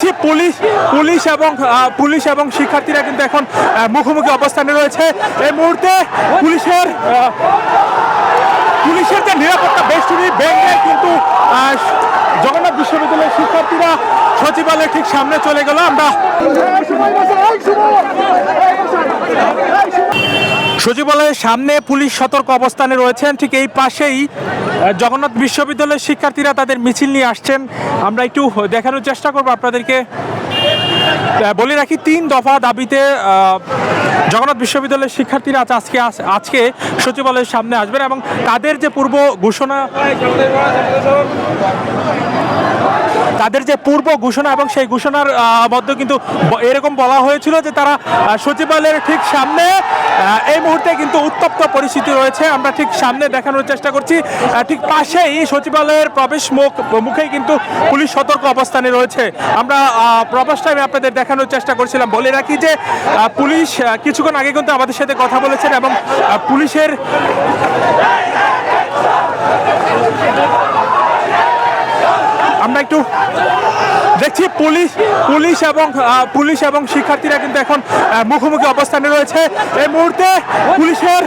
দেখছি পুলিশ এবং শিক্ষার্থীরা কিন্তু এখন মুখোমুখি অবস্থানে রয়েছে। এই মুহূর্তে পুলিশের যে নিরাপত্তা বেষ্টনী ভেঙে কিন্তু জগন্নাথ বিশ্ববিদ্যালয়ের শিক্ষার্থীরা সচিবালয়ের ঠিক সামনে চলে গেল। আমরা সচিবালয়ের সামনে পুলিশ সতর্ক অবস্থানে রয়েছেন, ঠিক এই পাশেই জগন্নাথ বিশ্ববিদ্যালয়ের শিক্ষার্থীরা তাদের মিছিল নিয়ে আসছেন। আমরা একটু দেখানোর চেষ্টা করব আপনাদেরকে। বলে রাখি, 3 দফা দাবিতে জগন্নাথ বিশ্ববিদ্যালয়ের শিক্ষার্থীরা আজকে সচিবালয়ের সামনে আসবেন এবং তাদের যে পূর্ব ঘোষণা এবং সেই ঘোষণার মধ্যে কিন্তু এরকম বলা হয়েছিল যে তারা সচিবালয়ের ঠিক সামনে এই মুহূর্তে কিন্তু উত্তপ্ত পরিস্থিতি রয়েছে। আমরা ঠিক সামনে দেখানোর চেষ্টা করছি, ঠিক পাশেই সচিবালয়ের মুখেই কিন্তু পুলিশ সতর্ক অবস্থানে রয়েছে। আমরা প্রবেশ টাইমে আপনাদের দেখানোর চেষ্টা করছিলাম। বলে রাখি যে পুলিশ কিছুক্ষণ আগে কিন্তু আমাদের সাথে কথা বলেছেন এবং পুলিশের আমরা একটু দেখছি পুলিশ এবং শিক্ষার্থীরা কিন্তু এখন মুখোমুখি অবস্থানে রয়েছে। এই মুহূর্তে পুলিশের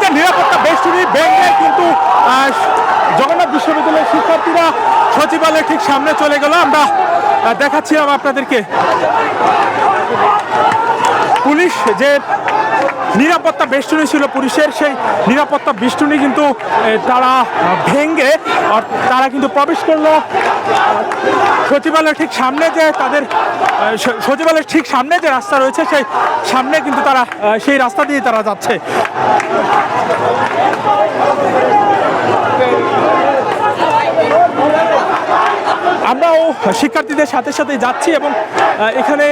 যে নিরাপত্তা বেষ্টনী ভেঙে কিন্তু জগন্নাথ বিশ্ববিদ্যালয়ের শিক্ষার্থীরা সচিবালয়ের ঠিক সামনে চলে গেল। আমরা দেখাচ্ছিলাম আপনাদেরকে পুলিশ যে নিরাপত্তা বেষ্টনী ছিল পুলিশের, সেই নিরাপত্তা বেষ্টনী কিন্তু তারা ভেঙে তারা কিন্তু প্রবেশ করলো সচিবালয়ের ঠিক সামনে। যে তাদের সচিবালয়ের ঠিক সামনে যে রাস্তা রয়েছে সেই সামনে কিন্তু তারা সেই রাস্তা দিয়ে তারা যাচ্ছে। আমরাও শিক্ষার্থীদের সাথে সাথে যাচ্ছি এবং এখানে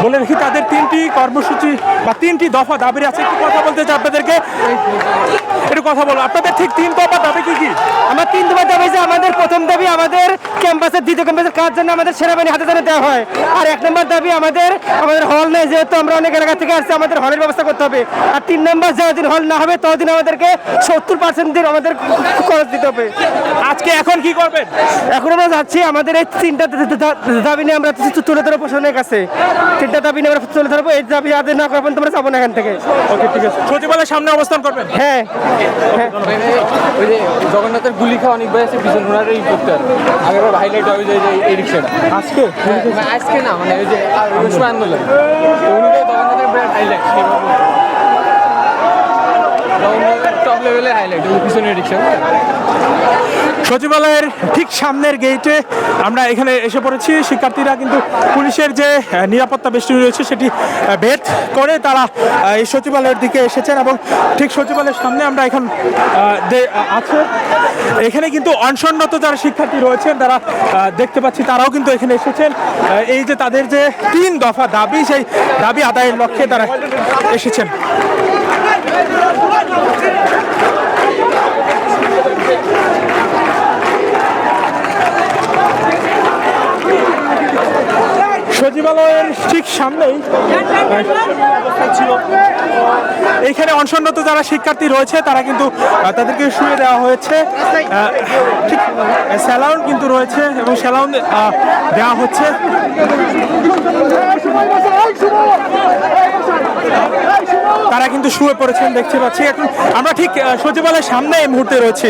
বলে রাখি তাদের 3টি কর্মসূচি বা 3টি দফা দাবি আছে। একটু কথা বলতে চাই আপনাদেরকে, একটু কথা বলো। আপনাদের ঠিক 3 দফা দাবি কি? আমার 3 দফা দাবি যে আমাদের প্রথম দাবি আমাদের ক্যাম্পাসের দ্বিতীয় ক্যাম্পাসের কাজ জন্য আমাদের সেনাবাহিনী হাতে যেন দেওয়া হয়। আর 1 নম্বর দাবি আমাদের হল নেই, যেহেতু আমরা অনেক এলাকা থেকে আসছি, আমাদের হলের ব্যবস্থা করতে হবে। আর 3 নম্বর যতদিন হল না হবে ততদিন আমাদেরকে 70% দিন আমাদের খরচ দিতে হবে। আজকে এখন কি করবেন? এখন আমরা যাচ্ছি আমাদের এই 3টা দাবি নিয়ে আমরা তুলে ধরবো প্রশাসনের কাছে। 3টা দাবি নিয়ে আমরা তুলে ধরবো। এই দাবি আদায় না করবেন তোমরা যাবো না এখান থেকে। ওকে, ঠিক আছে। সচিবালয়ের সামনে অবস্থান করবেন? হ্যাঁ। ওই যে জগন্নাথের গুলি খাওয়া অনেক ভাই আছে পিছন ওনার এই করতে আগের হাইলাইট হয় যে এই রিক্সাটা আজকে না মানে ওই যে রুশমা আন্দোলন উনি তো জগন্নাথের ব্র্যান্ড হাইলাইট টপ লেভেলের হাইলাইট ওই পিছনের রিক্সা। সচিবালয়ের ঠিক সামনের গেটে আমরা এখানে এসে পড়েছি। শিক্ষার্থীরা কিন্তু পুলিশের যে নিরাপত্তা বেষ্টনী রয়েছে সেটি ভেদ করে তারা এই সচিবালয়ের দিকে এসেছেন এবং ঠিক সচিবালয়ের সামনে আমরা এখন আছে। এখানে কিন্তু অনশনরত যারা শিক্ষার্থী রয়েছেন তারা দেখতে পাচ্ছি তারাও কিন্তু এখানে এসেছেন। এই যে তাদের যে 3 দফা দাবি, সেই দাবি আদায়ের লক্ষ্যে তারা এসেছেন। সচিবালয়ের ঠিক সামনেই এইখানে অনশনরত যারা শিক্ষার্থী রয়েছে তারা কিন্তু তাদেরকে শুয়ে দেওয়া হয়েছে। ঠিক স্যালাউন কিন্তু রয়েছে এবং স্যালাউন দেওয়া হচ্ছে। তারা কিন্তু শুয়ে পড়েছেন দেখতে পাচ্ছি। এখন আমরা ঠিক সচিবালয়ের সামনে এই মুহূর্তে রয়েছি।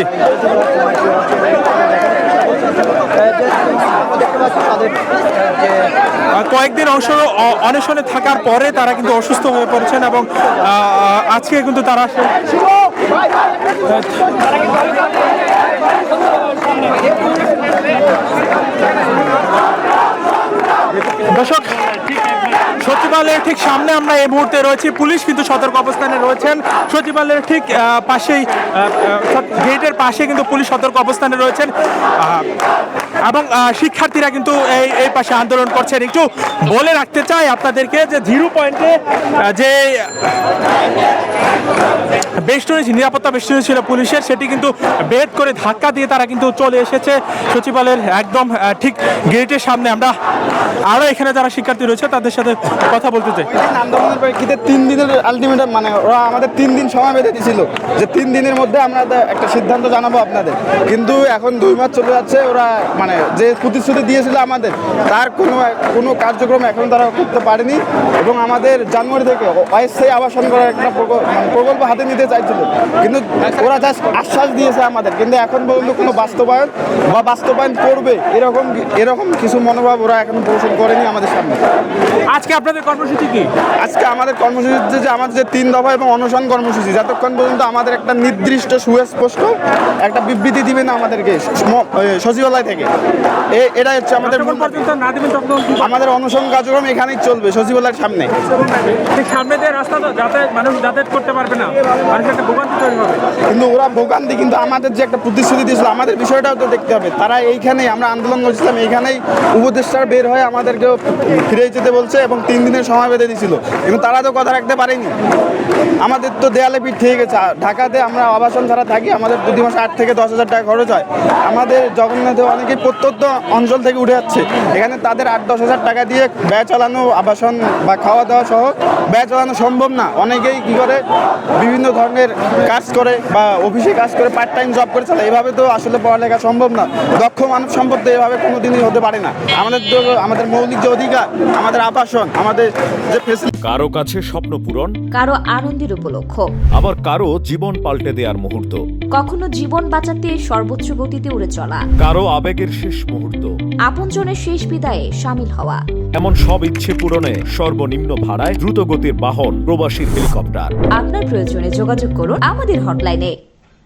কয়েকদিন অনশনে থাকার পরে তারা কিন্তু অসুস্থ হয়ে পড়েছেন এবং আজকে কিন্তু তারা দর্শক সচিবালয়ের ঠিক সামনে আমরা এই মুহূর্তে রয়েছি। পুলিশ কিন্তু সতর্ক অবস্থানে রয়েছেন। সচিবালয়ের ঠিক পাশেই গেটের পাশে কিন্তু পুলিশ সতর্ক অবস্থানে রয়েছেন এবং শিক্ষার্থীরা কিন্তু এই পাশে আন্দোলন করছেন। একটু বলে রাখতে চাই আপনাদেরকে যে 0 পয়েন্টে যে বেষ্টনী নিরাপত্তা বেষ্টনী ছিল পুলিশের, সেটি কিন্তু ভেদ করে ধাক্কা দিয়ে তারা কিন্তু চলে এসেছে সচিবালয়ের একদম ঠিক গেটের সামনে। আমরা আরও এখানে যারা শিক্ষার্থী রয়েছে তাদের সাথে কথা বলতে চাই। আন্দোলনের প্রেক্ষিতে 3 দিনের আলটিমেটাম, মানে ওরা আমাদের 3 দিন সময় বেঁধে দিয়েছিল যে 3 দিনের মধ্যে আমরা একটা সিদ্ধান্ত জানাবো আপনাদের, কিন্তু এখন 2 মাস চলে যাচ্ছে। ওরা মানে যে প্রতিশ্রুতি দিয়েছিল আমাদের, তার কোনো কার্যক্রম এখন তারা করতে পারেনি। এবং আমাদের জানুয়ারি থেকে অস্থায়ী আবাসন করার একটা প্রকল্প হাতে নিতে চাইছিল, কিন্তু ওরা জাস্ট আশ্বাস দিয়েছে আমাদের, কিন্তু এখন পর্যন্ত কোনো বাস্তবায়ন করবে এরকম কিছু মনোভাব ওরা এখন পোষণ করেনি আমাদের সামনে। আজকে আপনাদের কর্মসূচি কি? আজকে আমাদের কর্মসূচি যে আমাদের যে 3 দফা এবং অনশন কর্মসূচি, যতক্ষণ পর্যন্ত আমাদের একটা নির্দিষ্ট সুস্পষ্ট একটা বিবৃতি দিবে না আমাদেরকে সচিবালয় থেকে, এটাই হচ্ছে আমাদের যতক্ষণ পর্যন্ত না দিবেন ততক্ষণ কি করবেন? আমাদের অনশন কার্যক্রম এখানেই চলবে সচিবালয়ের সামনে। ঠিক সামনে দিয়ে রাস্তা তো মানুষ যাতায়াত করতে পারবে না, মানুষের একটা ভোগান্তি তৈরি হবে। কিন্তু ওরা ভোগান্তি, কিন্তু আমাদের যে একটা প্রতিশ্রুতি দিয়েছিল, আমাদের বিষয়টাও তো দেখতে হবে। তারা এইখানেই, আমরা আন্দোলন করছিলাম এইখানেই, উপদেষ্টার বের হয়ে আমাদেরকেও ফিরে যেতে বলছে এবং 3 দিনের সময় বেঁধে দিয়েছিল, কিন্তু তারা তো কথা রাখতে পারেনি। আমাদের তো দেয়ালে পিঠ থেকে গেছে। ঢাকাতে আমরা আবাসন ছাড়া থাকি, আমাদের প্রতি মাসে 8 থেকে 10,000 টাকা খরচ হয়। আমাদের জগন্নাথে অনেকেই প্রত্যন্ত অঞ্চল থেকে উঠে যাচ্ছে, এখানে তাদের 8-10 হাজার টাকা দিয়ে ব্যয় চালানো, আবাসন বা খাওয়া দাওয়া সহ ব্যয় চালানো সম্ভব না। অনেকেই কি করে, বিভিন্ন ধরনের কাজ করে বা অফিসে কাজ করে, পার্ট টাইম জব করে চালায়। এভাবে তো আসলে পড়ালেখা সম্ভব না। দক্ষ মানব সম্পদ তো এভাবে কোনোদিনই হতে পারে না। আমাদের মৌলিক যে অধিকার, আমাদের আবাসন, আমাদের যে ফেসিলিটি, কারো কাছে স্বপ্ন পূরণ, কারো আনন্দের উপলক্ষ, আবার কারো জীবন পাল্টে দেওয়ার মুহূর্ত, কখনো জীবন বাঁচাতে সর্বোচ্চ গতিতে উড়ে চলা, কারো আবেগের শেষ মুহূর্ত, আপনজনের শেষ বিদায়ে সামিল হওয়া। এমন সব ইচ্ছে পূরণে সর্বনিম্ন ভাড়ায় দ্রুতগতির বাহন প্রবাসীর হেলিকপ্টার। আপনার প্রয়োজনে যোগাযোগ করুন আমাদের হটলাইনে।